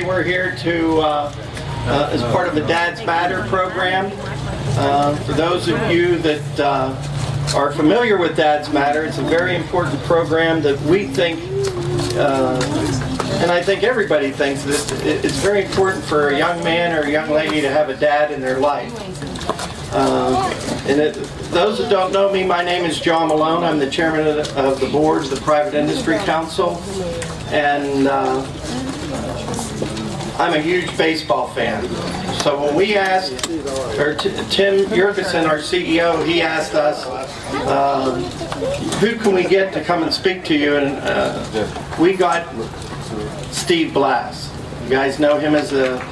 We're here to, as part of the Dads Matter program. For those of you that are familiar with Dads Matter, it's a very important program that we think, and I think everybody thinks, that it's very important for a young man or a young lady to have a dad in their life. Those that don't know me, my name is John Malone. I'm the chairman of the board of the Private Industry Council, and I'm a huge baseball fan. So when we asked, or Tim Jurgensen, our CEO, he asked us, who can we get to come and speak to you? And we got Steve Blass. You guys know him as the...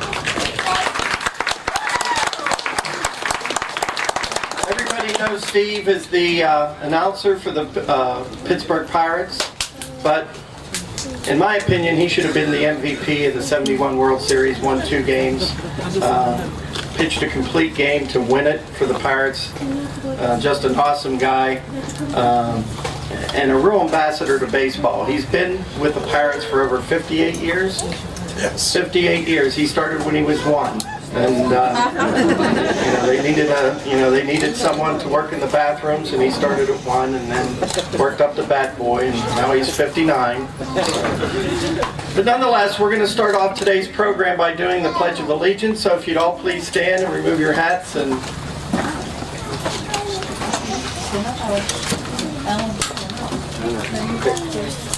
Everybody knows Steve as the announcer for the Pittsburgh Pirates, but in my opinion, he should have been the MVP of the ¡71 World Series, won 2 games, pitched a complete game to win it for the Pirates. Just an awesome guy, and a real ambassador to baseball. He's been with the Pirates for over 58 years. Yes. 58 years. He started when he was 1. And they needed someone to work in the bathrooms, and he started at 1 and then worked up to bat boy, and now he's 59. But nonetheless, we're going to start off today's program by doing the Pledge of Allegiance. So if you'd all please stand and remove your hats. And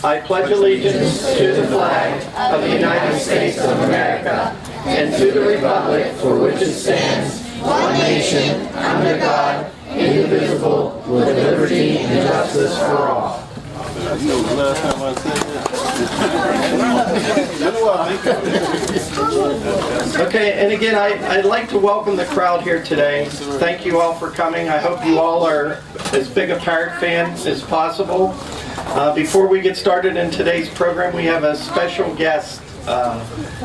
I pledge allegiance to the flag of the United States of America and to the republic for which it stands, one nation, under God, indivisible, with liberty and justice for all. Okay, and again, I'd like to welcome the crowd here today. Thank you all for coming. I hope you all are as big a Pirate fan as possible. Before we get started in today's program, we have a special guest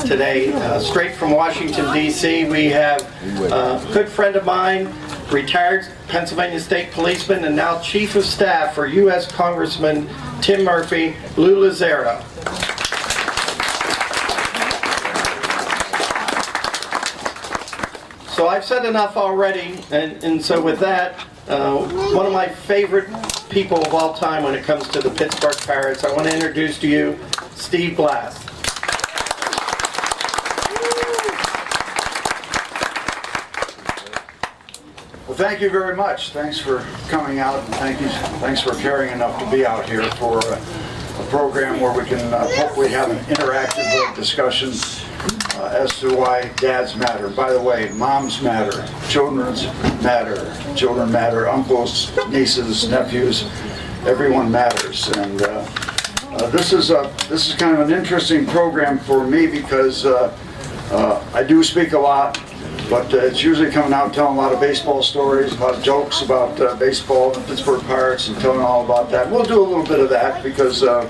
today, straight from Washington, D.C. We have a good friend of mine, retired Pennsylvania State Policeman, and now Chief of Staff for U.S. Congressman Tim Murphy, Lou Lazaro. So I've said enough already, and so with that, one of my favorite people of all time when it comes to the Pittsburgh Pirates, I want to introduce to you Steve Blass. Well, thank you very much. Thanks for coming out, and thanks for caring enough to be out here for a program where we can hopefully have an interactive discussion as to why dads matter. By the way, moms matter, children matter, uncles, nieces, nephews, everyone matters. And this is kind of an interesting program for me because I do speak a lot. But it's usually coming out and telling a lot of baseball stories, a lot of jokes about baseball and the Pittsburgh Pirates and telling all about that. We'll do a little bit of that because the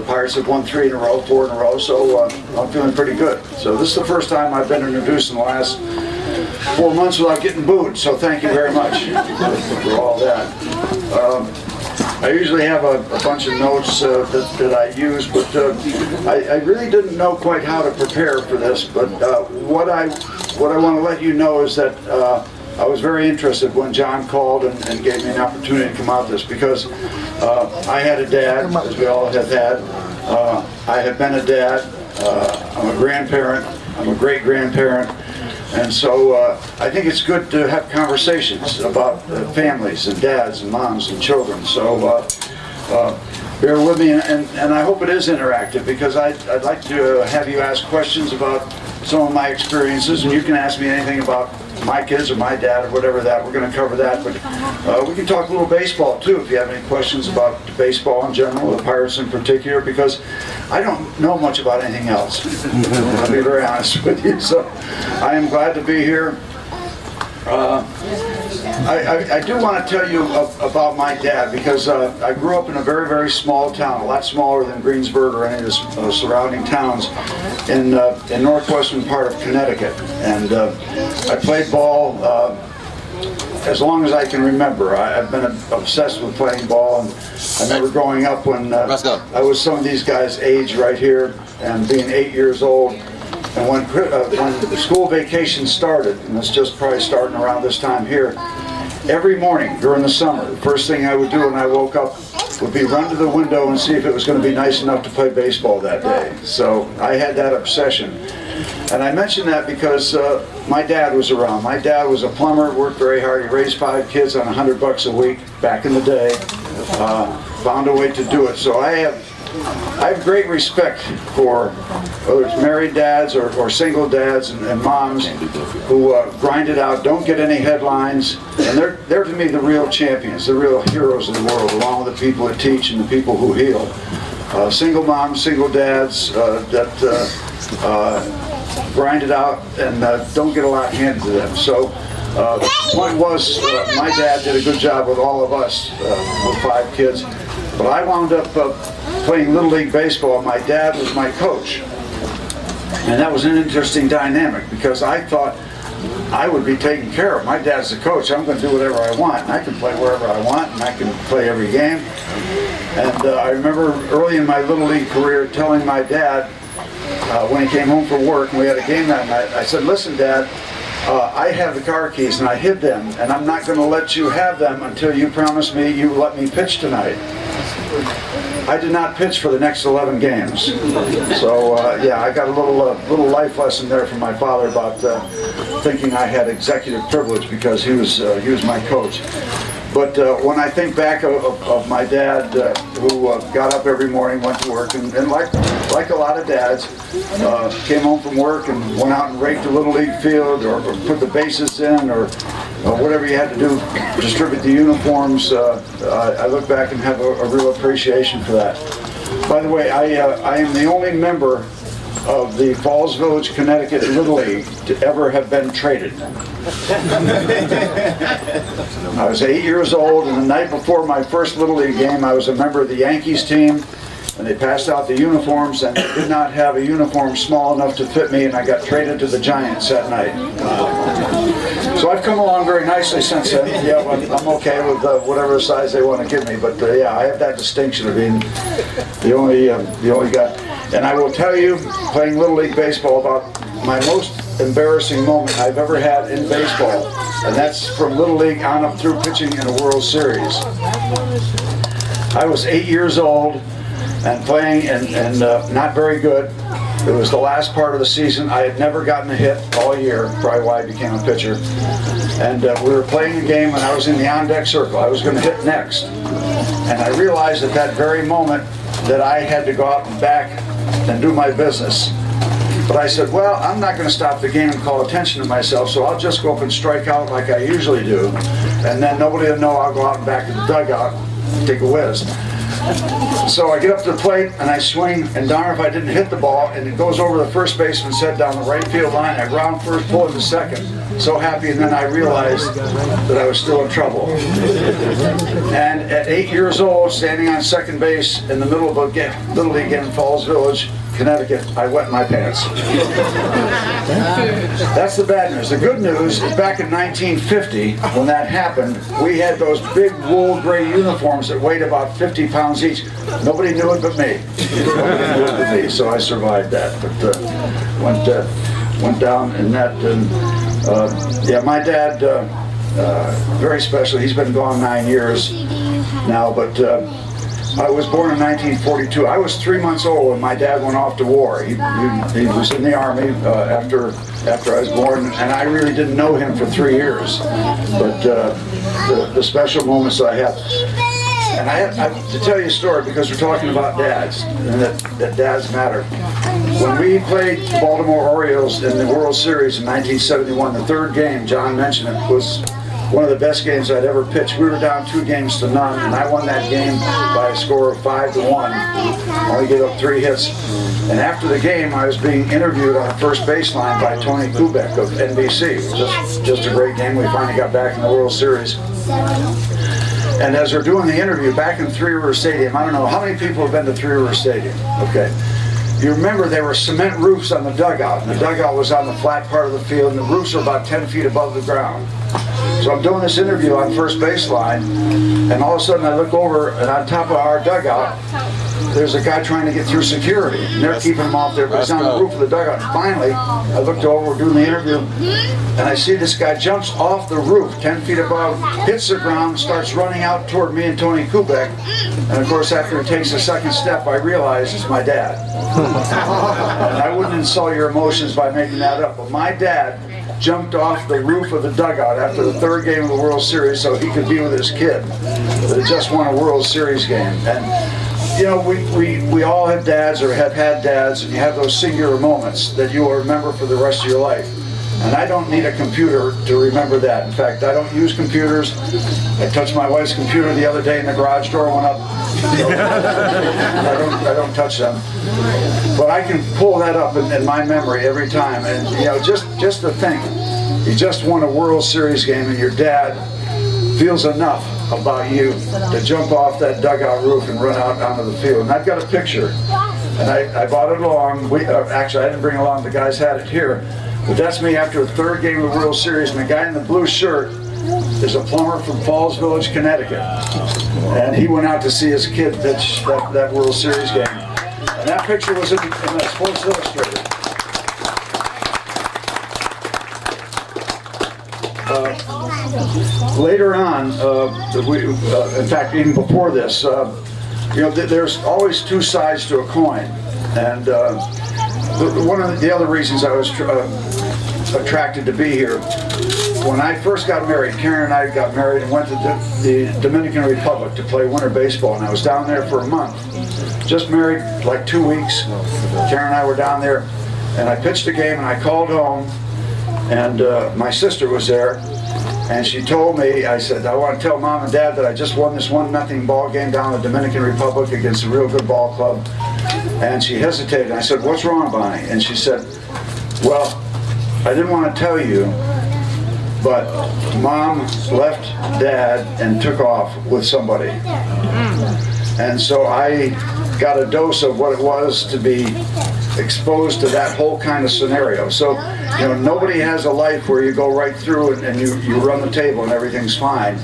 Pirates have won 4 in a row, so I'm feeling pretty good. So this is the first time I've been introduced in the last 4 months without getting booed, so thank you very much for all that. I usually have a bunch of notes that I use, but I really didn't know quite how to prepare for this. But what I want to let you know is that I was very interested when John called and gave me an opportunity to come out this because I had a dad, as we all have had. I have been a dad. I'm a grandparent. I'm a great-grandparent. And so I think it's good to have conversations about families and dads and moms and children. So bear with me, and I hope it is interactive because I'd like to have you ask questions about some of my experiences, and you can ask me anything about my kids or my dad or whatever that. We're going to cover that, but we can talk a little baseball too if you have any questions about baseball in general, the Pirates in particular, because I don't know much about anything else. I'll be very honest with you. So I am glad to be here. I do want to tell you about my dad because I grew up in a very, very small town, a lot smaller than Greensburg or any of the surrounding towns in northwestern part of Connecticut. And I played ball as long as I can remember. I've been obsessed with playing ball, and I remember growing up when I was some of these guys' age right here, and being 8 years old, And when school vacation started, and it's just probably starting around this time here, every morning during the summer, the first thing I would do when I woke up would be run to the window and see if it was going to be nice enough to play baseball that day. So I had that obsession. And I mention that because my dad was around. My dad was a plumber, worked very hard. He raised 5 kids on $100 a week back in the day. Found a way to do it. So I have great respect for whether it's married dads or single dads and moms who grind it out, don't get any headlines, and they're to me the real champions, the real heroes of the world, along with the people that teach and the people who heal. Single moms, single dads that grind it out and don't get a lot handed to them. So the point was, my dad did a good job with all of us, with 5 kids, but I wound up playing Little League Baseball. My dad was my coach, and that was an interesting dynamic because I thought I would be taken care of. My dad's the coach. I'm going to do whatever I want, and I can play wherever I want, and I can play every game. And I remember early in my Little League career telling my dad, when he came home from work and we had a game that night, I said, "Listen, Dad, I have the car keys and I hid them, and I'm not going to let you have them until you promise me you let me pitch tonight." I did not pitch for the next 11 games. So yeah, I got a little life lesson there from my father about thinking I had executive privilege because he was my coach. But when I think back of my dad, who got up every morning, went to work, and like a lot of dads, came home from work and went out and raked the Little League field or put the bases in or whatever you had to do, distribute the uniforms, I look back and have a real appreciation for that. By the way, I am the only member of the Falls Village, Connecticut Little League to ever have been traded. I was 8 years old, and the night before my first Little League game, I was a member of the Yankees team, and they passed out the uniforms, and they did not have a uniform small enough to fit me, and I got traded to the Giants that night. So I've come along very nicely since then. Yeah, I'm okay with whatever size they want to give me, but yeah, I have that distinction of being the only guy. And I will tell you, playing Little League Baseball, about my most embarrassing moment I've ever had in baseball, and that's from Little League on up through pitching in a World Series. I was 8 years old and playing and not very good. It was the last part of the season. I had never gotten a hit all year, probably why I became a pitcher. And we were playing a game and I was in the on-deck circle. I was going to hit next. And I realized at that very moment that I had to go out and back and do my business. But I said, well, I'm not going to stop the game and call attention to myself, so I'll just go up and strike out like I usually do. And then nobody will know I'll go out and back to the dugout and take a whiz. So I get up to the plate and I swing, and darn if I didn't hit the ball, and it goes over the first baseman's head down the right field line. I ground first, pull into second. So happy, and then I realized that I was still in trouble. And at 8 years old, standing on second base in the middle of a Little League game in Falls Village, Connecticut, I wet my pants. That's the bad news. The good news is back in 1950, when that happened, we had those big wool gray uniforms that weighed about 50 pounds each. Nobody knew it but me. Nobody knew it but me, so I survived that. But went down in that. And yeah, my dad, very special. He's been gone 9 years now, but I was born in 1942. I was 3 months old when my dad went off to war. He was in the Army after I was born, and I really didn't know him for 3 years. But the special moments I have. And I have to tell you a story because we're talking about dads, and that dads matter. When we played the Baltimore Orioles in the World Series in 1971, the third game, John mentioned it, was one of the best games I'd ever pitched. We were down 2-0, and I won that game by a score of 5-1. Only gave up 3 hits. And after the game, I was being interviewed on the first baseline by Tony Kubek of NBC. Just a great game. We finally got back in the World Series. And as they're doing the interview back in Three River Stadium, I don't know, how many people have been to Three River Stadium? Okay. You remember there were cement roofs on the dugout, and the dugout was on the flat part of the field, and the roofs were about 10 feet above the ground. So I'm doing this interview on first baseline, and all of a sudden I look over, and on top of our dugout there's a guy trying to get through security, and they're keeping him off there, but he's on the roof of the dugout. And finally, I looked over, we're doing the interview, and I see this guy jumps off the roof, 10 feet above, hits the ground, starts running out toward me and Tony Kubek. And of course, after he takes a second step, I realize it's my dad. And I wouldn't insult your emotions by making that up, but my dad jumped off the roof of the dugout after the third game of the World Series so he could be with his kid that had just won a World Series game. And you know, we all have dads or have had dads, and you have those singular moments that you will remember for the rest of your life. And I don't need a computer to remember that. In fact, I don't use computers. I touched my wife's computer the other day and the garage door went up. So I don't touch them. But I can pull that up in my memory every time. And you know, just to think, you just won a World Series game and your dad feels enough about you to jump off that dugout roof and run out onto the field. And I've got a picture. And I brought it along. Actually, I didn't bring it along. The guys had it here. But that's me after the third game of the World Series, and the guy in the blue shirt is a plumber from Falls Village, Connecticut. And he went out to see his kid pitch that World Series game. And that picture was in Sports Illustrated. Later on, in fact, even before this, you know, there's always two sides to a coin. And one of the other reasons I was attracted to be here, when I first got married, Karen and I got married and went to the Dominican Republic to play winter baseball, and I was down there for a month. Just married like 2 weeks. Karen and I were down there, and I pitched a game, and I called home, and my sister was there, and she told me, I said, I want to tell Mom and Dad that I just won this 1-0 ball game down in the Dominican Republic against a real good ball club. And she hesitated. I said, what's wrong, Bonnie? And she said, well, I didn't want to tell you, but Mom left Dad and took off with somebody. And so I got a dose of what it was to be exposed to that whole kind of scenario. So, you know, nobody has a life where you go right through it and you run the table and everything's fine.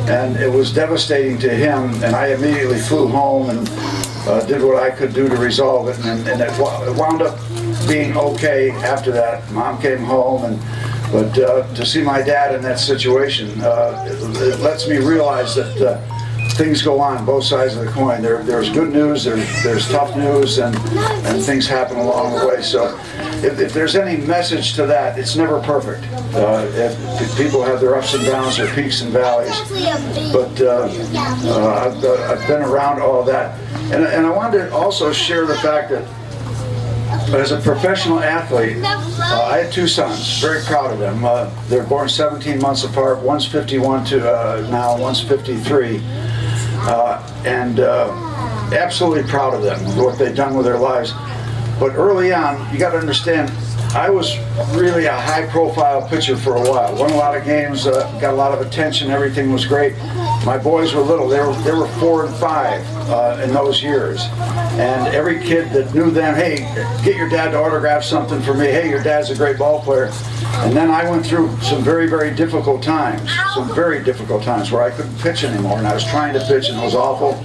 And it was devastating to him, and I immediately flew home and did what I could do to resolve it, and it wound up being okay after that. Mom came home, but to see my dad in that situation, it lets me realize that things go on both sides of the coin. There's good news, there's tough news, and things happen along the way. So if there's any message to that, it's never perfect. If people have their ups and downs, their peaks and valleys. But I've been around all of that. And I wanted to also share the fact that as a professional athlete, I had two sons, very proud of them. They're born 17 months apart. One's 51 to now, one's 53. And absolutely proud of them, what they've done with their lives. But early on, you got to understand, I was really a high-profile pitcher for a while. Won a lot of games, got a lot of attention, everything was great. My boys were little, they were 4 and 5 in those years. And every kid that knew them, hey, get your dad to autograph something for me, hey, your dad's a great ball player. And then I went through some very, very difficult times, where I couldn't pitch anymore, and I was trying to pitch, and it was awful.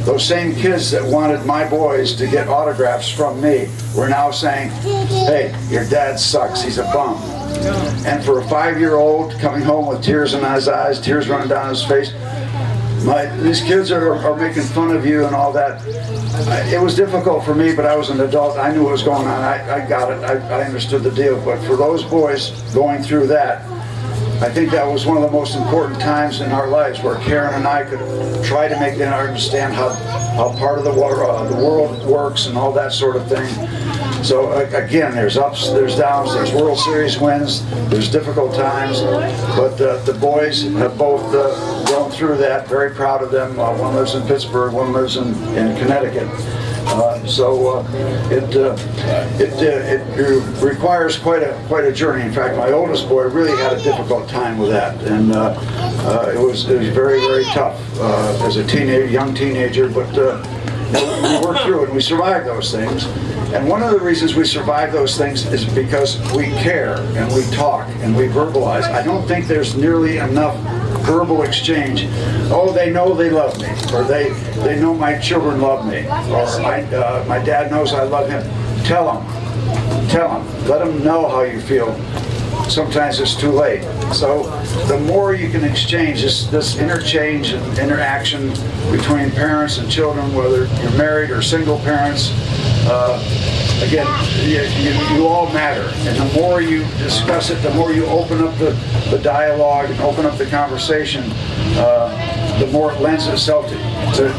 Those same kids that wanted my boys to get autographs from me were now saying, hey, your dad sucks, he's a bum. And for a 5-year-old coming home with tears in his eyes, tears running down his face, these kids are making fun of you and all that. It was difficult for me, but I was an adult. I knew what was going on. I got it. I understood the deal. But for those boys going through that, I think that was one of the most important times in our lives, where Karen and I could try to make them understand how part of the world works and all that sort of thing. So again, there's ups, there's downs, there's World Series wins, there's difficult times, but the boys have both gone through that. Very proud of them. One lives in Pittsburgh, one lives in Connecticut. It requires quite a journey. In fact, my oldest boy really had a difficult time with that, and it was very, very tough as a young teenager. But we worked through it, and we survived those things. And one of the reasons we survive those things is because we care, and we talk, and we verbalize. I don't think there's nearly enough verbal exchange. Oh, they know they love me, or they know my children love me, or my dad knows I love him. Tell them. Let them know how you feel. Sometimes it's too late. So the more you can exchange, this interchange and interaction between parents and children, whether you're married or single parents, again, you all matter. And the more you discuss it, the more you open up the dialogue and open up the conversation, the more it lends itself to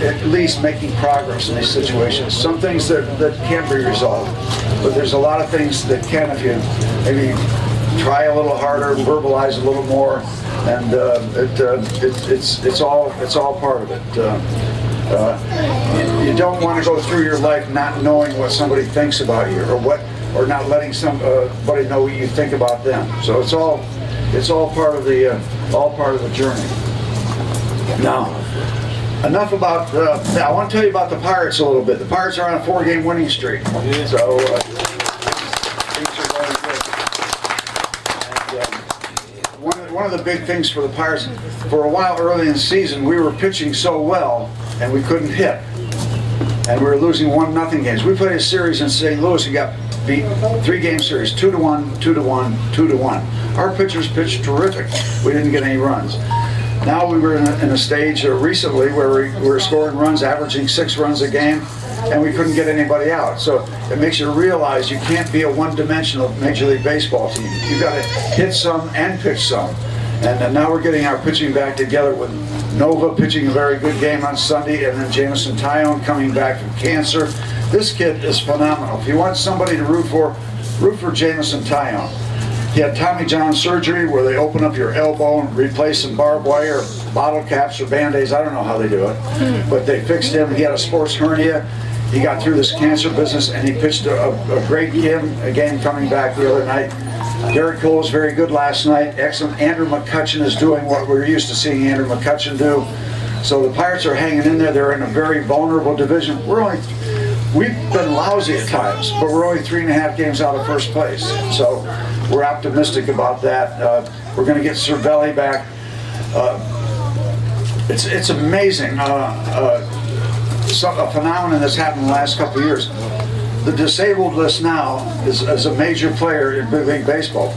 at least making progress in these situations. Some things that can't be resolved, but there's a lot of things that can if you maybe try a little harder, verbalize a little more, and it's all part of it. You don't want to go through your life not knowing what somebody thinks about you, or not letting somebody know what you think about them. So it's all part of the journey. Now, enough about. I want to tell you about the Pirates a little bit. The Pirates are on a 4-game winning streak. So. One of the big things for the Pirates, for a while early in the season, we were pitching so well and we couldn't hit. And we were losing 1-0 games. We played a series in St. Louis and got beat 3-game series, 2-1, 2-1, 2-1. Our pitchers pitched terrific. We didn't get any runs. Now we were in a stage recently where we were scoring runs, averaging 6 runs a game, and we couldn't get anybody out. So it makes you realize you can't be a one-dimensional Major League Baseball team. You've got to hit some and pitch some. And now we're getting our pitching back together with Nova pitching a very good game on Sunday, and then Jameson Taillon coming back from cancer. This kid is phenomenal. If you want somebody to root for Jameson Taillon. He had Tommy John surgery where they open up your elbow and replace some barbed wire, bottle caps or Band-Aids. I don't know how they do it, but they fixed him. He had a sports hernia. He got through this cancer business, and he pitched a great game coming back the other night. Garrett Cole was very good last night. Excellent. Andrew McCutchen is doing what we're used to seeing Andrew McCutchen do. So the Pirates are hanging in there. They're in a very vulnerable division. We've been lousy at times, but we're only 3.5 games out of first place. So we're optimistic about that. We're going to get Cervelli back. It's amazing. A phenomenon that's happened in the last couple of years. The disabled list now is a major player in Big League Baseball.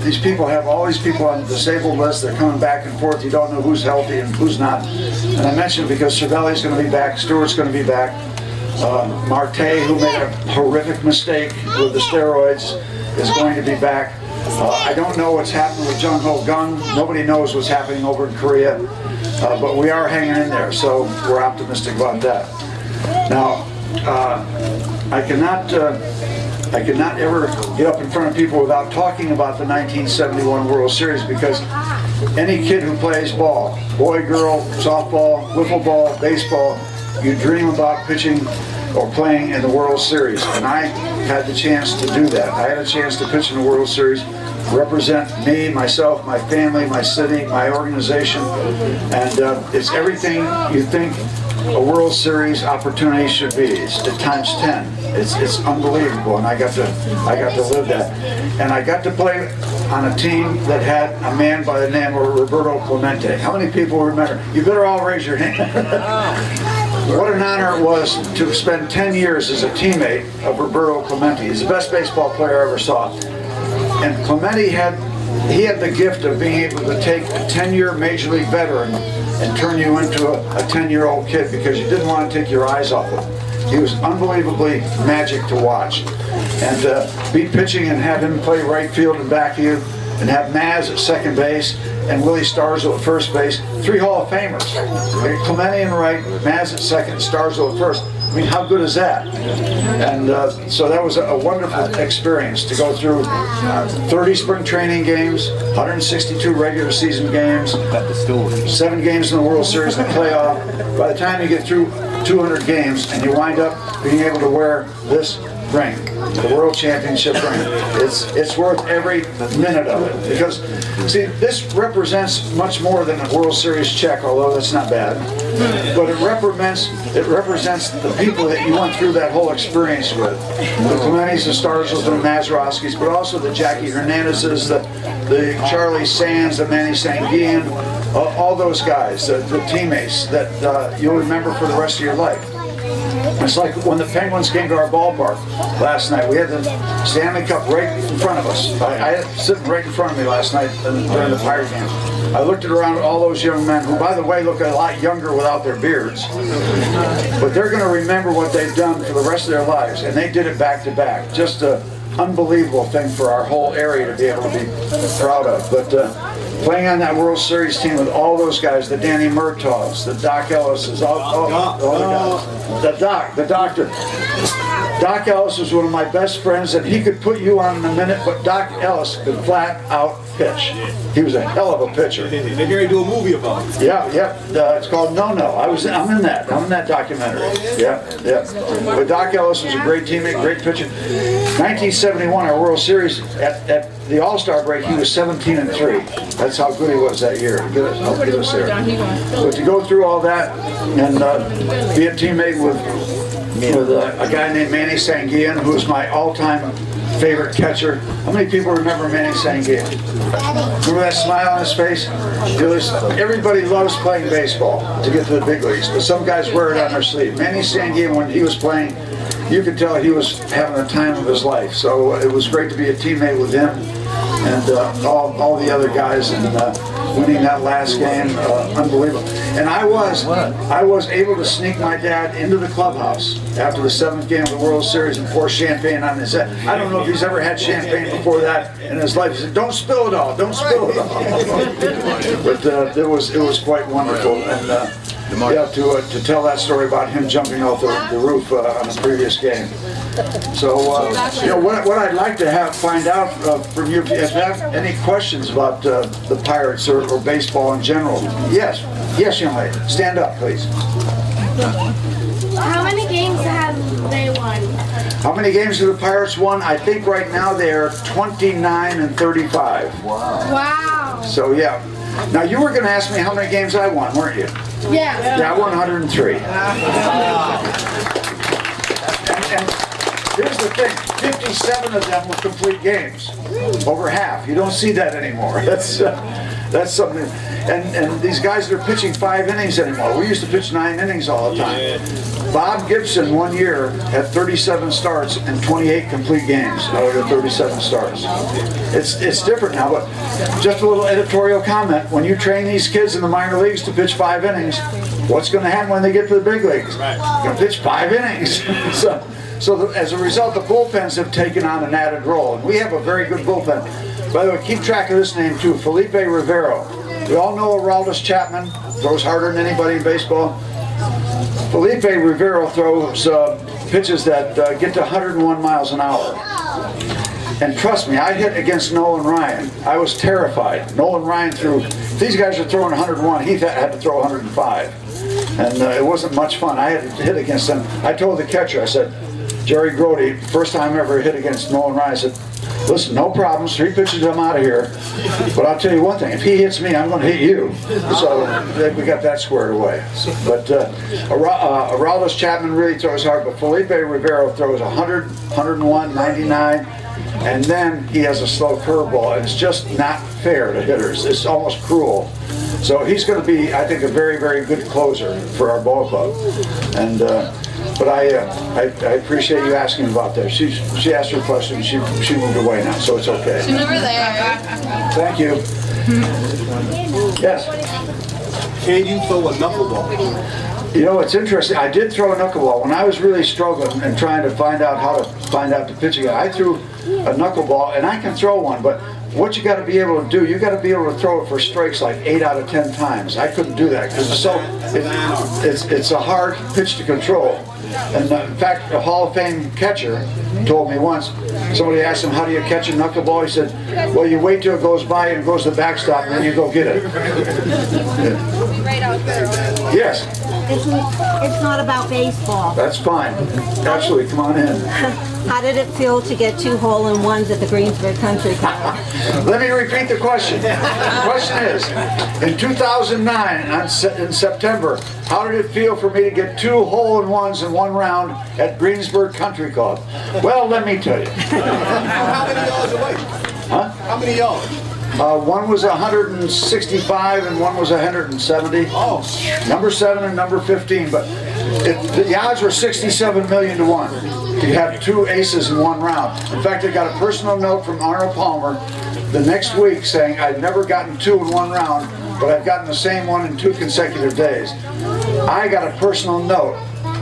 All these people on the disabled list. They're coming back and forth. You don't know who's healthy and who's not. And I mentioned because Cervelli's going to be back, Stewart's going to be back. Marte, who made a horrific mistake with the steroids, is going to be back. I don't know what's happening with Jung Ho Gung. Nobody knows what's happening over in Korea, but we are hanging in there, so we're optimistic about that. Now, I cannot ever get up in front of people without talking about the 1971 World Series, because any kid who plays ball, boy, girl, softball, wiffle ball, baseball, you dream about pitching or playing in the World Series. And I had the chance to do that. I had a chance to pitch in the World Series, represent me, myself, my family, my city, my organization. And it's everything you think a World Series opportunity should be. It's at times 10. It's unbelievable, and I got to live that. And I got to play on a team that had a man by the name of Roberto Clemente. How many people remember? You better all raise your hand. What an honor it was to spend 10 years as a teammate of Roberto Clemente. He's the best baseball player I ever saw. And Clemente had the gift of being able to take a 10-year Major League veteran and turn you into a 10-year-old kid, because you didn't want to take your eyes off him. He was unbelievably magic to watch. And be pitching and have him play right field and back of you, and have Maz at second base and Willie Starzl at first base, 3 Hall of Famers. Clemente in right, Maz at second, Starzl at first. I mean, how good is that? And so that was a wonderful experience to go through 30 spring training games, 162 regular season games, 7 games in the World Series and the playoff. By the time you get through 200 games and you wind up being able to wear this ring, the World Championship ring. It's worth every minute of it because, see, this represents much more than a World Series check, although that's not bad. But it represents the people that you went through that whole experience with. The Clementis, the Starzls, the Mazeroskis, but also the Jackie Hernandezes, the Charlie Sands, the Manny Sanguillen, all those guys, the teammates that you'll remember for the rest of your life. It's like when the Penguins came to our ballpark last night. We had the Stanley Cup right in front of us. I had it sitting right in front of me last night during the Pirate game. I looked around at all those young men who, by the way, look a lot younger without their beards. But they're going to remember what they've done for the rest of their lives, and they did it back to back. Just an unbelievable thing for our whole area to be able to be proud of. But playing on that World Series team with all those guys, the Danny Murtaughs, the Doc Ellises, all the guys, the doctor. Doc Ellis was one of my best friends, and he could put you on in a minute, but Doc Ellis could flat out pitch. He was a hell of a pitcher. They're going to do a movie about it. Yeah. It's called No No. I'm in that documentary. Yeah. But Doc Ellis was a great teammate, great pitcher. 1971, our World Series, at the All-Star break, he was 17-3. That's how good he was that year. Get us there. But to go through all that and be a teammate with a guy named Manny Sanguillen, who is my all-time favorite catcher. How many people remember Manny Sanguillen? Remember that smile on his face? Everybody loves playing baseball to get to the big leagues, but some guys wear it on their sleeve. Manny Sanguillen, when he was playing, you could tell he was having the time of his life. So it was great to be a teammate with him and all the other guys, and winning that last game, unbelievable. And I was able to sneak my dad into the clubhouse after the 7th game of the World Series and pour champagne on his head. I don't know if he's ever had champagne before that in his life. He said, "Don't spill it all, don't spill it all." But it was quite wonderful. And to tell that story about him jumping off the roof on the previous game. So, what I'd like to find out from you, if you have any questions about the Pirates or baseball in general. Yes, young lady. Stand up, please. How many games have they won? How many games have the Pirates won? I think right now they are 29-35. Wow. So, yeah. Now, you were going to ask me how many games I won, weren't you? Yeah. Yeah, I won 103. And here's the thing, 57 of them were complete games. Over half. You don't see that anymore. That's something. And these guys that are pitching 5 innings anymore. We used to pitch 9 innings all the time. Bob Gibson one year had 37 starts and 28 complete games out of the 37 starts. It's different now, but just a little editorial comment. When you train these kids in the minor leagues to pitch 5 innings, what's going to happen when they get to the big leagues? They're going to pitch 5 innings. So as a result, the bullpens have taken on an added role, and we have a very good bullpen. By the way, keep track of this name too, Felipe Rivero. We all know Aroldis Chapman throws harder than anybody in baseball. Felipe Rivero throws pitches that get to 101 miles an hour. And trust me, I hit against Nolan Ryan. I was terrified. Nolan Ryan threw, these guys are throwing 101, he had to throw 105. And it wasn't much fun. I had to hit against them. I told the catcher, I said, Jerry Grody, first time I ever hit against Nolan Ryan, I said, listen, no problems, 3 pitches, I'm out of here. But I'll tell you one thing, if he hits me, I'm going to hit you. So we got that squared away. But Aroldis Chapman really throws hard, but Felipe Rivero throws 100, 101, 99, and then he has a slow curveball, and it's just not fair to hitters. It's almost cruel. So he's going to be, I think, a very, very good closer for our ball club. And but I appreciate you asking about that. She asked her question. She moved away now, so it's okay. She's over there. Thank you. Yes. Can you throw a knuckleball? You know, it's interesting. I did throw a knuckleball when I was really struggling and trying to find out the pitching. I threw a knuckleball, and I can throw one, but what you got to be able to do, you got to be able to throw it for strikes like 8 out of 10 times. I couldn't do that because it's a hard pitch to control. And in fact, a Hall of Fame catcher told me once, somebody asked him, how do you catch a knuckleball? He said, well, you wait till it goes by and goes to the backstop, and then you go get it. Right out there. Yes. It's not about baseball. That's fine. Absolutely. Come on in. How did it feel to get 2 hole-in-ones at the Greensburg Country Club? Let me repeat the question. The question is, in 2009, in September, how did it feel for me to get 2 hole-in-ones in 1 round at Greensburg Country Club? Well, let me tell you. How many yards away? Huh? How many yards? One was 165 and one was 170. Oh. Number 7 and number 15, but the odds were 67 million to 1. You have 2 aces in 1 round. In fact, I got a personal note from Arnold Palmer the next week saying I'd never gotten 2 in 1 round, but I've gotten the same one in 2 consecutive days. I got a personal note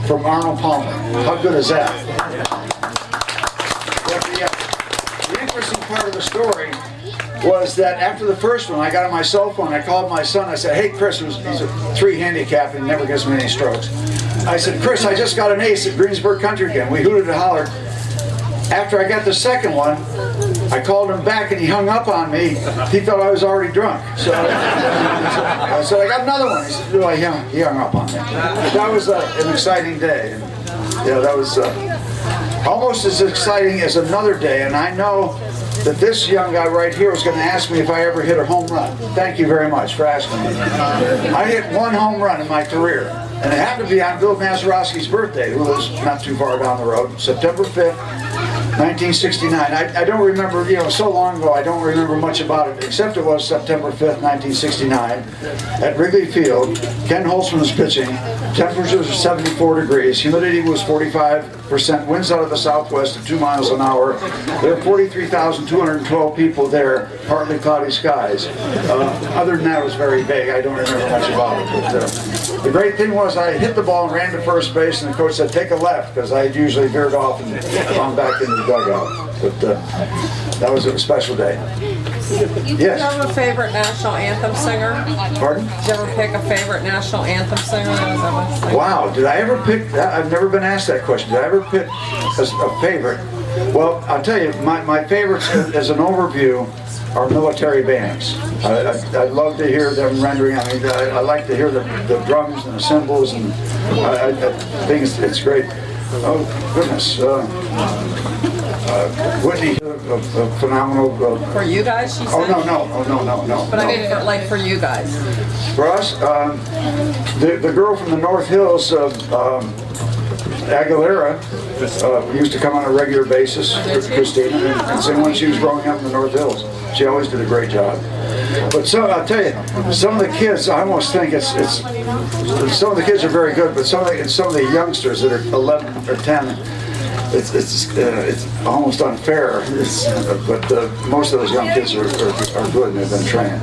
from Arnold Palmer. How good is that? But the interesting part of the story was that after the first one, I got on my cell phone, I called my son, I said, hey Chris, he's a 3 handicap and he never gives me any strokes. I said, Chris, I just got an ace at Greensburg Country again. We hooted and hollered. After I got the second one, I called him back and he hung up on me. He thought I was already drunk. So I said, I got another one. He said, well, he hung up on me. But that was an exciting day. And, yeah, that was almost as exciting as another day. And I know that this young guy right here was going to ask me if I ever hit a home run. Thank you very much for asking me. I hit 1 home run in my career. And it happened to be on Bill Mazeroski's birthday, who lives not too far down the road, September 5th, 1969. I don't remember, so long ago, I don't remember much about it, except it was September 5th, 1969, at Wrigley Field. Ken Holtzman was pitching. Temperatures were 74 degrees. Humidity was 45%. Winds out of the southwest at 2 miles an hour. There were 43,212 people there, partly cloudy skies. Other than that, it was very vague. I don't remember much about it. But the great thing was I hit the ball and ran to first base, and the coach said, take a left, because I usually veered off and gone back into the dugout. But that was a special day. Do you have a favorite national anthem singer? Pardon? Did you ever pick a favorite national anthem singer? Wow, did I ever pick that? I've never been asked that question. Did I ever pick a favorite? Well, I'll tell you, my favorites as an overview are military bands. I love to hear them rendering. I mean, I like to hear the drums and the cymbals, and I think it's great. Oh, goodness. Whitney, a phenomenal... For you guys, she said? Oh, no. But I mean, for you guys. For us, the girl from the North Hills, Aguilera, used to come on a regular basis, Christina, and sing when she was growing up in the North Hills. She always did a great job. But I'll tell you, some of the kids, I almost think some of the kids are very good, but some of the youngsters that are 11 or 10, it's almost unfair. But most of those young kids are good and they've been trained.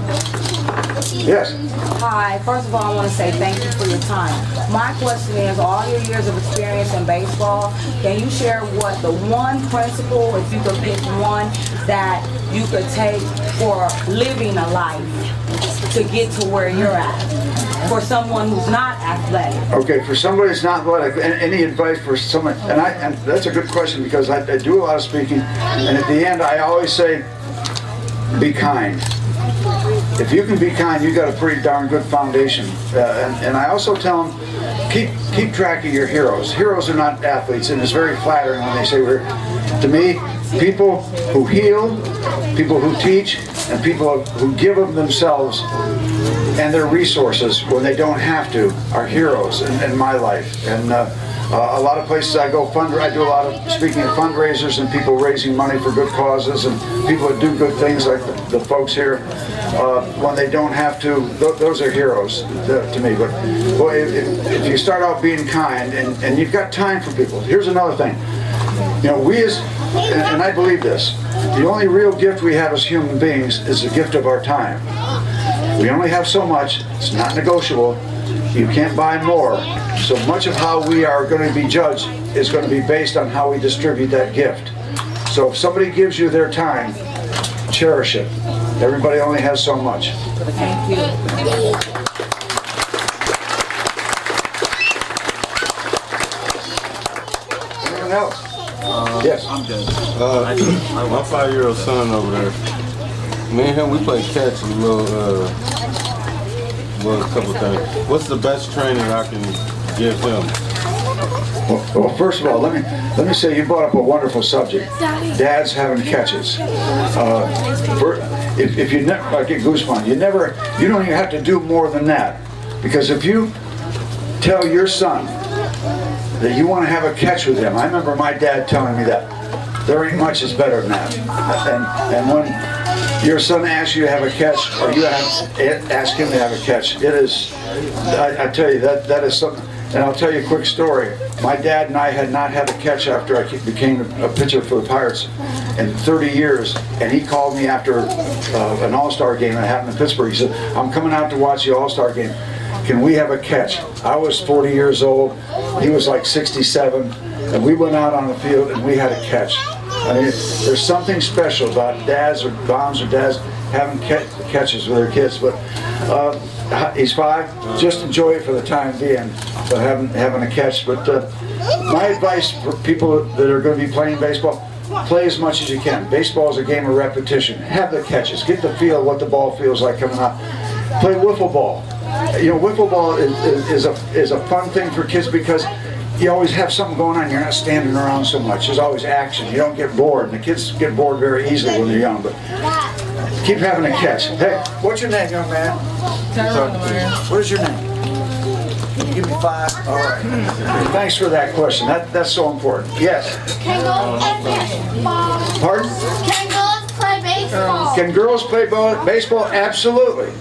Yes. Hi, first of all, I want to say thank you for your time. My question is, all your years of experience in baseball, can you share what the one principle, if you could pick one, that you could take for living a life to get to where you're at, for someone who's not athletic? Okay, for somebody who's not athletic, any advice for someone, and that's a good question because I do a lot of speaking, and at the end I always say, be kind. If you can be kind, you got a pretty darn good foundation. And I also tell them, keep track of your heroes. Heroes are not athletes, and it's very flattering when they say to me, people who heal, people who teach, and people who give of themselves and their resources when they don't have to are heroes in my life. And a lot of places I go, I do a lot of speaking at fundraisers and people raising money for good causes and people that do good things like the folks here. When they don't have to, those are heroes to me. But well, if you start out being kind and you've got time for people, here's another thing. We and I believe this, the only real gift we have as human beings is the gift of our time. We only have so much, it's not negotiable. You can't buy more. So much of how we are going to be judged is going to be based on how we distribute that gift. So if somebody gives you their time, cherish it. Everybody only has so much. Thank you. Anyone else? Yes. My 5-year-old son over there, me and him, we play catch a little couple times. What's the best training I can give him? Well, first of all, let me say you brought up a wonderful subject. Dads having catches. If you never, I get goosebumps. You don't even have to do more than that, because if you tell your son that you want to have a catch with him, I remember my dad telling me that there ain't much that's better than that. And when your son asks you to have a catch, or you ask him to have a catch, it is. I tell you that is something. And I'll tell you a quick story. My dad and I had not had a catch after I became a pitcher for the Pirates in 30 years. And he called me after an All-Star game that happened in Pittsburgh. He said, I'm coming out to watch the All-Star game. Can we have a catch? I was 40 years old. He was like 67. And we went out on the field and we had a catch. I mean, there's something special about dads or moms or dads having catches with their kids. But he's 5. Just enjoy it for the time being, but having a catch. But my advice for people that are going to be playing baseball: play as much as you can. Baseball is a game of repetition. Have the catches. Get the feel of what the ball feels like coming out. Play wiffle ball. You know, wiffle ball is a fun thing for kids because you always have something going on. You're not standing around so much. There's always action. You don't get bored, and the kids get bored very easily when they're young. But keep having a catch. Hey, what's your name, young man? What is your name? Can you give me 5? All right. Thanks for that question. That's so important. Yes. Can girls play baseball? Pardon? Can girls play baseball? Can girls play baseball? Absolutely.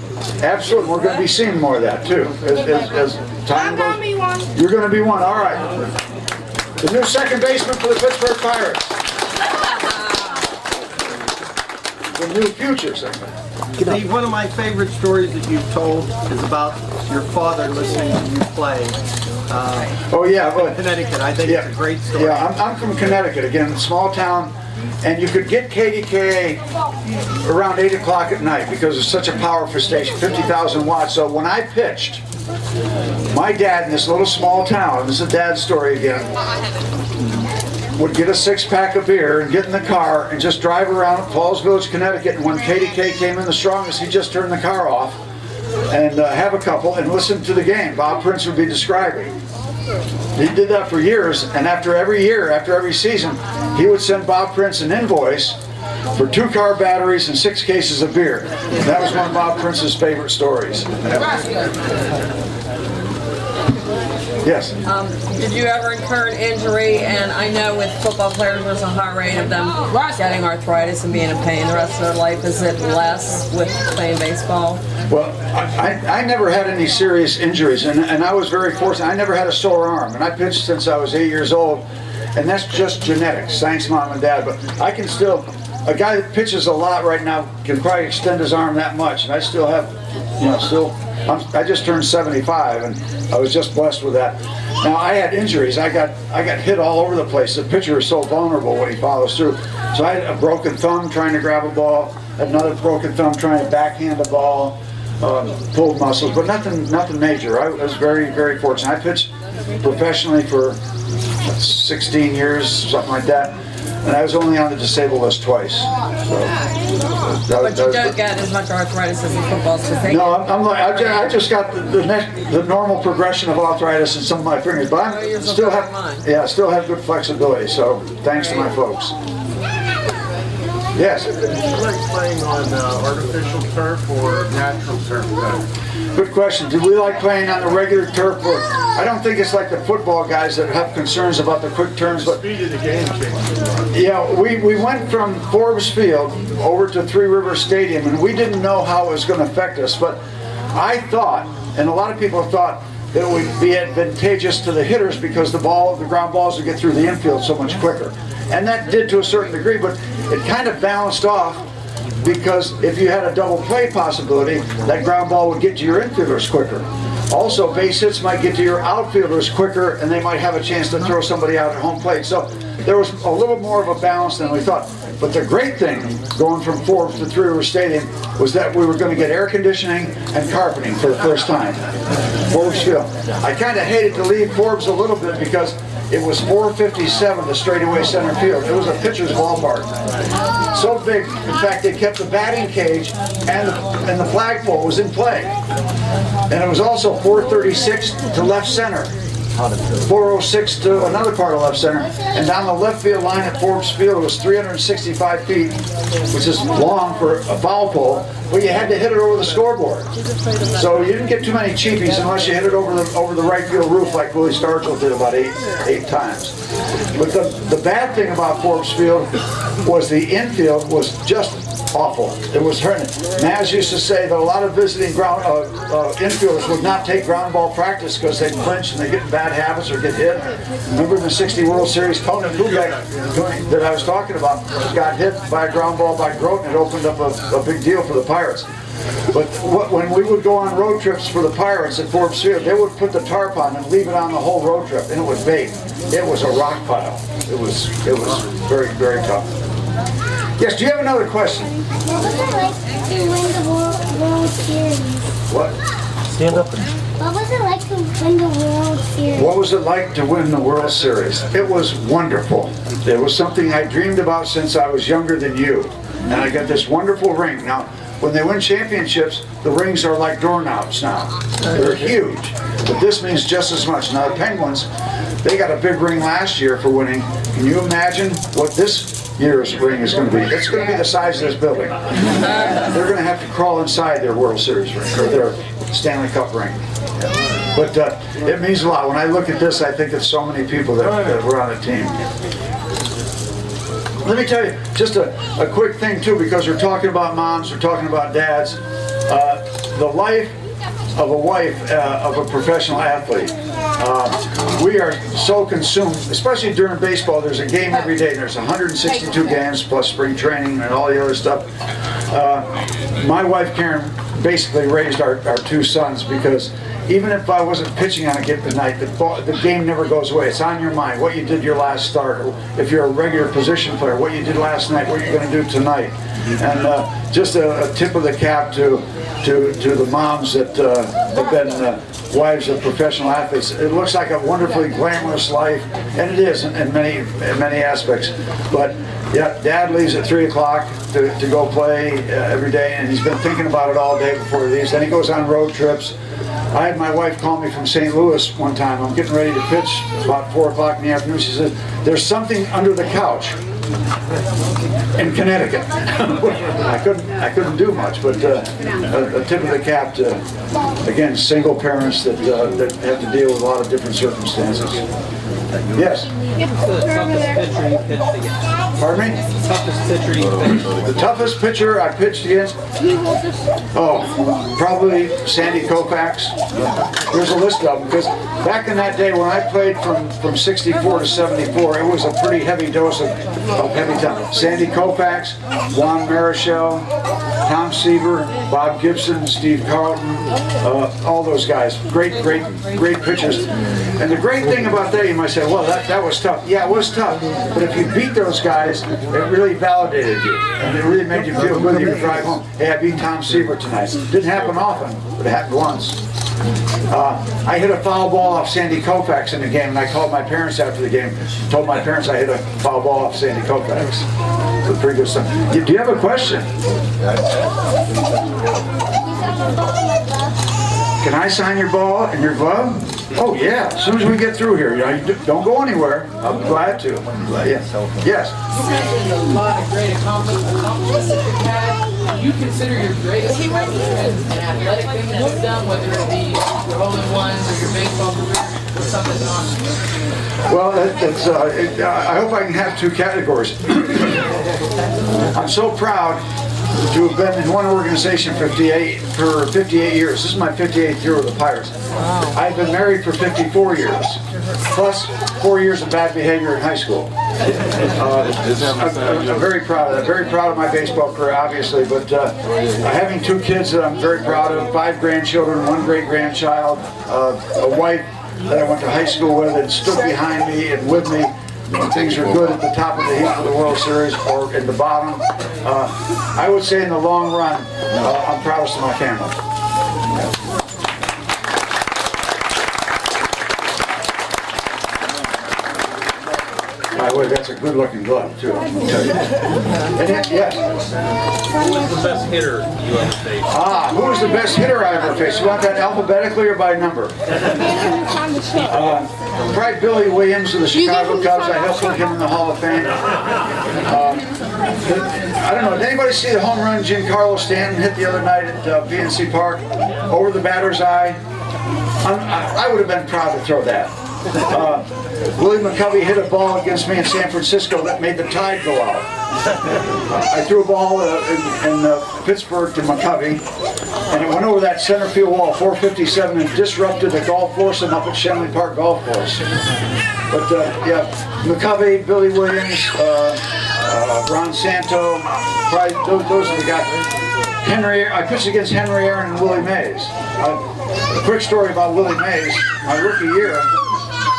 Absolutely. We're going to be seeing more of that too as time goes. I'm gonna be one. You're going to be one. All right. The new second baseman for the Pittsburgh Pirates. The new future second. Steve, one of my favorite stories that you've told is about your father listening to you play. Oh yeah, well, Connecticut. I think it's a great story. Yeah, I'm from Connecticut, again, small town, and you could get KDKA around 8 o'clock at night because it's such a powerful station, 50,000 watts. So when I pitched, my dad in this little small town, this is a dad's story again, would get a 6-pack of beer and get in the car and just drive around Falls Village, Connecticut, and when KDK came in the strongest, he'd just turn the car off and have a couple and listen to the game. Bob Prince would be describing. He did that for years, and after every season, he would send Bob Prince an invoice for 2 car batteries and 6 cases of beer. That was one of Bob Prince's favorite stories. Yes. Did you ever incur an injury? And I know with football players there's a high rate of them getting arthritis and being in pain the rest of their life. Is it less with playing baseball? Well, I never had any serious injuries, and I was very fortunate. I never had a sore arm, and I pitched since I was 8 years old, and that's just genetics. Thanks, Mom and Dad. But I can still, a guy that pitches a lot right now can probably extend his arm that much, and I still have, I just turned 75, and I was just blessed with that. Now I had injuries. I got hit all over the place. The pitcher is so vulnerable when he follows through. So I had a broken thumb trying to grab a ball, another broken thumb trying to backhand a ball, pulled muscles, but nothing major. I was very, very fortunate. I pitched professionally for 16 years, something like that. And I was only on the disabled list twice. So, But you don't get as much arthritis as in football. no, I just got the normal progression of arthritis in some of my fingers, but I still have good flexibility. So thanks to my folks. Yes. Do you like playing on artificial turf or natural turf? Good question. Do we like playing on the regular turf? I don't think it's like the football guys that have concerns about the quick turns. But Speed of the game changes. yeah, we went from Forbes Field over to Three Rivers Stadium, and we didn't know how it was going to affect us. But I thought, and a lot of people thought, that it would be advantageous to the hitters because the ground balls would get through the infield so much quicker. And that did to a certain degree, but it kind of balanced off because if you had a double play possibility, that ground ball would get to your infielders quicker. Also, base hits might get to your outfielders quicker, and they might have a chance to throw somebody out at home plate. So there was a little more of a balance than we thought. But the great thing, going from Forbes to Three River Stadium, was that we were going to get air conditioning and carpeting for the first time. Forbes Field. I kind of hated to leave Forbes a little bit because it was 457 to straightaway center field. It was a pitcher's ballpark. So big, in fact, they kept the batting cage and the flagpole was in play. And it was also 436 to left center. 406 to another part of left center, and down the left field line at Forbes Field it was 365 feet, which is long for a foul pole, but you had to hit it over the scoreboard. So you didn't get too many cheapies unless you hit it over the right field roof like Willie Stargell did about eight times. But the bad thing about Forbes Field was the infield was just awful. It was horrendous. Maz used to say that a lot of visiting infielders would not take ground ball practice because they clinch and they get in bad habits or get hit. Remember in the '60 World Series, Tony Kubek that I was talking about got hit by a ground ball by Grote, and it opened up a big deal for the Pirates. But when we would go on road trips for the Pirates at Forbes Field, they would put the tarp on and leave it on the whole road trip, and it would bake. It was a rock pile. It was very, very tough. Yes, do you have another question? What was it like to win the World Series? What? Stand up. What was it like to win the World Series? What was it like to win the World Series? It was wonderful. It was something I dreamed about since I was younger than you. And I got this wonderful ring. Now, when they win championships, the rings are like doorknobs now. They're huge. But this means just as much. Now, the Penguins, they got a big ring last year for winning. Can you imagine what this year's ring is going to be? It's going to be the size of this building. They're going to have to crawl inside their World Series ring, or their Stanley Cup ring. But it means a lot. When I look at this, I think of so many people that were on the team. Let me tell you just a quick thing too, because we're talking about moms, we're talking about dads. The life of a wife of a professional athlete. We are so consumed, especially during baseball. There's a game every day. There's 162 games plus spring training and all the other stuff. My wife Karen basically raised our two sons, because even if I wasn't pitching on a given night, the game never goes away. It's on your mind. What you did your last start, or if you're a regular position player, what you did last night, what you're going to do tonight. And just a tip of the cap to the moms that have been wives of professional athletes. It looks like a wonderfully glamorous life, and it is in many aspects. But yeah, Dad leaves at 3 o'clock to go play every day, and he's been thinking about it all day before he leaves. Then he goes on road trips. I had my wife call me from St. Louis one time. I'm getting ready to pitch about 4 o'clock in the afternoon. She said, "There's something under the couch in Connecticut." I couldn't do much, but a tip of the cap to, again, single parents that have to deal with a lot of different circumstances. Yes. Pardon me? The toughest pitcher I pitched against? Oh, probably Sandy Koufax. There's a list of them, because back in that day when I played from 64 to 74, it was a pretty heavy dose of heavy time. Sandy Koufax, Juan Marichal, Tom Seaver, Bob Gibson, Steve Carlton, all those guys. Great pitchers. And the great thing about that, you might say, well, that was tough. Yeah, it was tough. But if you beat those guys, it really validated you. And it really made you feel good. You could drive home. Hey, I beat Tom Seaver tonight. Didn't happen often, but it happened once. I hit a foul ball off Sandy Koufax in the game, and I called my parents after the game. Told my parents I hit a foul ball off Sandy Koufax. It was pretty good stuff. Do you have a question? Can I sign your ball and your glove? Oh yeah, as soon as we get through here. You don't go anywhere. I'm glad to. Yes. You mentioned a lot of great accomplishments that you've had. You consider your greatest accomplishment an athletic thing that you've done, whether it be your hole-in-ones or your baseball career, or something on. Well, I hope I can have two categories. I'm so proud to have been in one organization for 58 years. This is my 58th year with the Pirates. I've been married for 54 years, plus 4 years of bad behavior in high school. I'm very proud of that. Very proud of my baseball career, obviously, but having 2 kids that I'm very proud of, 5 grandchildren, 1 great-grandchild, a wife that I went to high school with and stood behind me and with me when things are good at the top of the heap of the World Series or at the bottom. I would say in the long run, I'm proudest of my family. My boy, that's a good-looking glove, too, I'm gonna tell you. And yes. Who was the best hitter you ever faced? Who was the best hitter I ever faced? You want that alphabetically or by number? Probably Billy Williams of the Chicago Cubs. I helped put him in the Hall of Fame. I don't know, did anybody see the home run Giancarlo Stanton hit the other night at PNC Park? Over the batter's eye? I would have been proud to throw that. Willie McCovey hit a ball against me in San Francisco that made the Tide go out. I threw a ball in Pittsburgh to McCovey, and it went over that center field wall, 457, and disrupted the golf foursome up at Shenley Park Golf Course. But yeah, McCovey, Billy Williams, Ron Santo, probably those are the guys. I pitched against Henry Aaron and Willie Mays. A quick story about Willie Mays. My rookie year,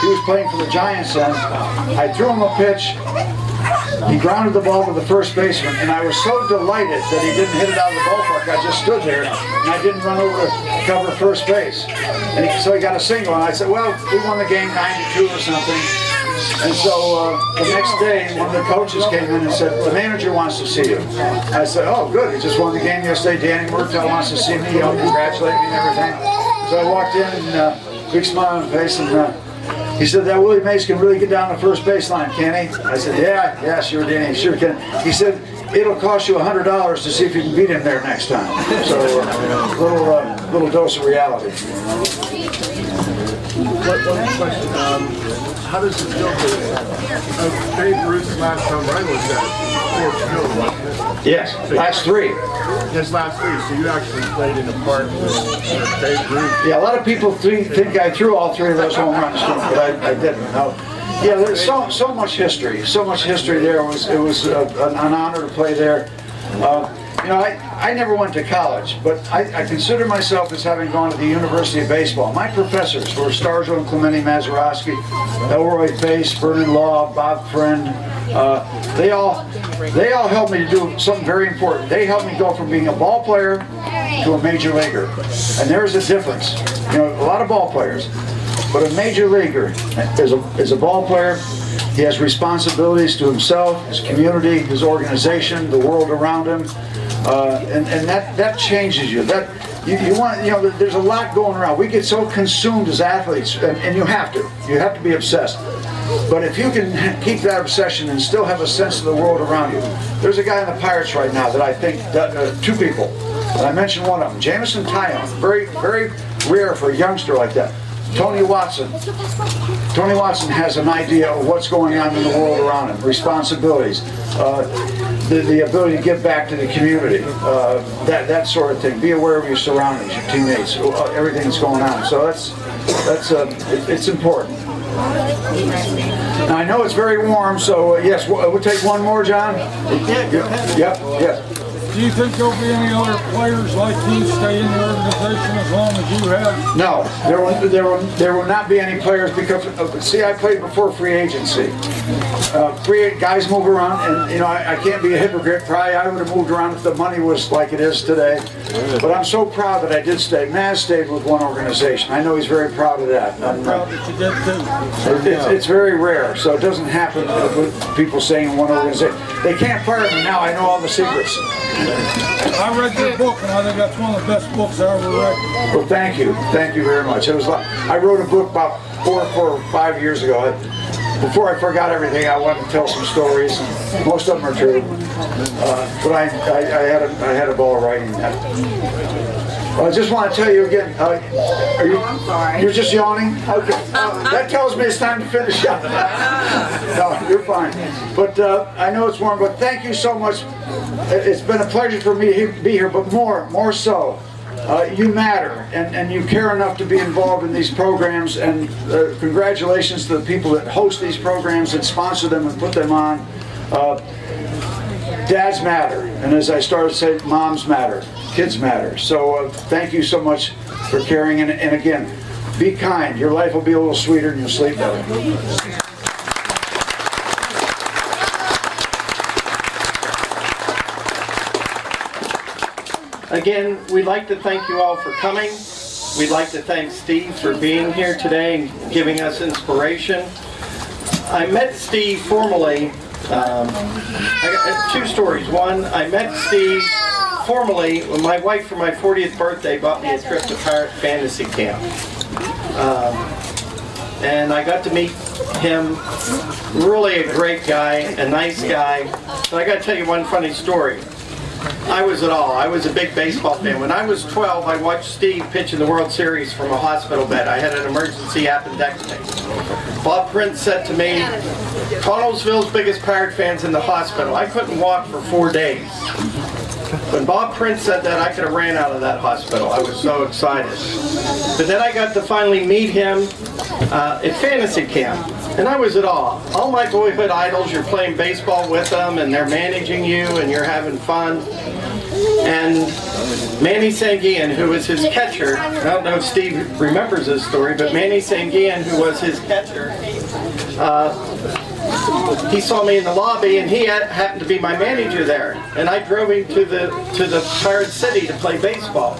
he was playing for the Giants then. I threw him a pitch. He grounded the ball to the first baseman, and I was so delighted that he didn't hit it out of the ballpark. I just stood there, and I didn't run over to cover first base. And so he got a single, and I said, well, we won the game 9-2 or something. And so the next day, one of the coaches came in and said, the manager wants to see you. I said, oh, good. He just won the game yesterday. Danny Murtaugh wants to see me. He'll congratulate me and everything. So I walked in, and big smile on his face, and he said, that Willie Mays can really get down the first baseline, can he? I said, yeah, sure, Danny, sure can. He said, it'll cost you $100 to see if you can beat him there next time. So little dose of reality. One question, how does it feel to Babe Ruth's last home run was that fourth field, wasn't it? Yes, last three. Yes, last three, so you actually played in a park with Babe Ruth. Yeah, a lot of people think I threw all three of those home runs, but I didn't. No. Yeah, there's so much history there. It was an honor to play there. You know, I never went to college, but I consider myself as having gone to the University of Baseball. My professors were Stargell and Clemente Mazeroski, Elroy Pace, Vernon Law, Bob Friend. They all helped me to do something very important. They helped me go from being a ball player to a major leaguer. And there's a difference. You know, a lot of ball players, but a major leaguer is a ball player. He has responsibilities to himself, his community, his organization, the world around him. And that changes you. You want, you know, there's a lot going around. We get so consumed as athletes, and you have to be obsessed. But if you can keep that obsession and still have a sense of the world around you, there's a guy in the Pirates right now that I think, two people, and I mentioned one of them, Jameson Taillon, very, very rare for a youngster like that. Tony Watson. Tony Watson has an idea of what's going on in the world around him, responsibilities, the ability to give back to the community, that sort of thing. Be aware of your surroundings, your teammates, everything that's going on. So it's important. Now I know it's very warm, so yes, we'll take one more, John. Yeah, go ahead. Yep, yes. Do you think there'll be any other players like you stay in the organization as long as you have? No, there will not be any players because see, I played before free agency. Guys move around, and you know I can't be a hypocrite. Probably I would have moved around if the money was like it is today. But I'm so proud that I did stay. Maz stayed with one organization. I know he's very proud of that. I'm proud that you did too. It's very rare, so it doesn't happen with people staying in one organization. They can't fire me now. I know all the secrets. I read your book, and I think that's one of the best books I ever read. Well, thank you very much. It was like I wrote a book about 4 or 5 years ago. Before I forgot everything, I wanted to tell some stories. Most of them are true, but I had a ball writing that. I just want to tell you again. I'm sorry. You're just yawning? Okay. That tells me it's time to finish up. No, you're fine. But I know it's warm. But thank you so much. It's been a pleasure for me to be here. But more so, you matter, and you care enough to be involved in these programs. And congratulations to the people that host these programs and sponsor them and put them on. Dads matter, and as I started to say, moms matter, kids matter. So thank you so much for caring, and again, be kind. Your life will be a little sweeter and you'll sleep better. Again, we'd like to thank you all for coming. We'd like to thank Steve for being here today and giving us inspiration. I met Steve formally. I got two stories. One, I met Steve formally when my wife for my 40th birthday bought me a trip to Pirate Fantasy Camp. And I got to meet him. Really a great guy, a nice guy. But I got to tell you one funny story. I was it all. I was a big baseball fan. When I was 12, I watched Steve pitch in the World Series from a hospital bed. I had an emergency appendectomy. Bob Prince said to me, Connellsville's biggest Pirate fan's in the hospital. I couldn't walk for 4 days. When Bob Prince said that, I could have ran out of that hospital. I was so excited. But then I got to finally meet him at fantasy camp. And I was it all. All my boyhood idols, you're playing baseball with them and they're managing you and you're having fun. And Manny Sanguian, who was his catcher, I don't know if Steve remembers this story, but Manny Sanguian, who was his catcher, he saw me in the lobby and he happened to be my manager there. And I drove him to the Pirate City to play baseball.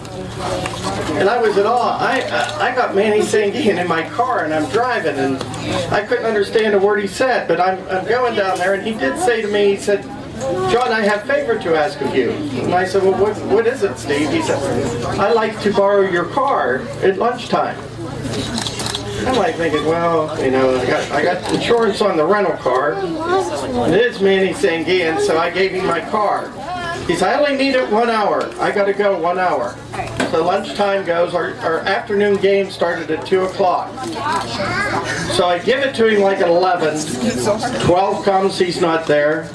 And I was at all. I got Manny Sanguian in my car and I'm driving and I couldn't understand a word he said, but I'm going down there and he did say to me, he said, John, I have a favor to ask of you. And I said, well, what is it, Steve? He said, I'd like to borrow your car at lunchtime. I'm like thinking, well, you know, I got insurance on the rental car. And it is Manny Sanguian, so I gave him my car. He said, I only need it 1 hour. I got to go 1 hour. So lunchtime goes. Our afternoon game started at 2 o'clock. So I give it to him like at 11. 12 comes, he's not there.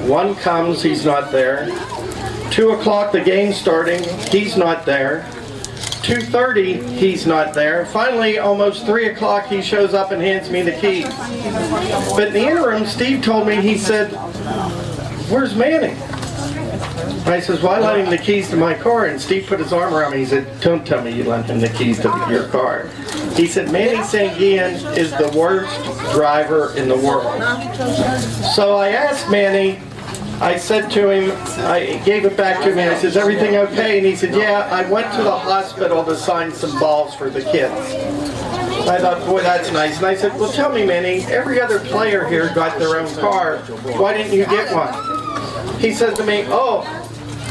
1 comes, he's not there. 2 o'clock, the game's starting, he's not there. 2:30, he's not there. Finally, almost 3 o'clock, he shows up and hands me the keys. But in the interim, Steve told me, he said, where's Manny? I says, well, I lent him the keys to my car. And Steve put his arm around me. He said, don't tell me you lent him the keys to your car. He said, Manny Sanguian is the worst driver in the world. So I asked Manny, I said to him, I gave it back to him, and I said, is everything okay? And he said, yeah, I went to the hospital to sign some balls for the kids. I thought, boy, that's nice. And I said, well, tell me, Manny, every other player here got their own car. Why didn't you get one? He said to me, oh,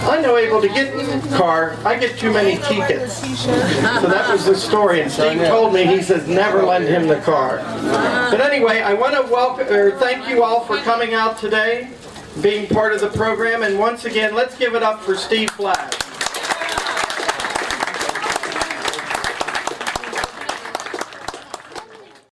I'm not able to get a car. I get too many tickets. So that was the story. And Steve told me, he says, never lend him the car. But anyway, I want to thank you all for coming out today, being part of the program. And once again, let's give it up for Steve Blass.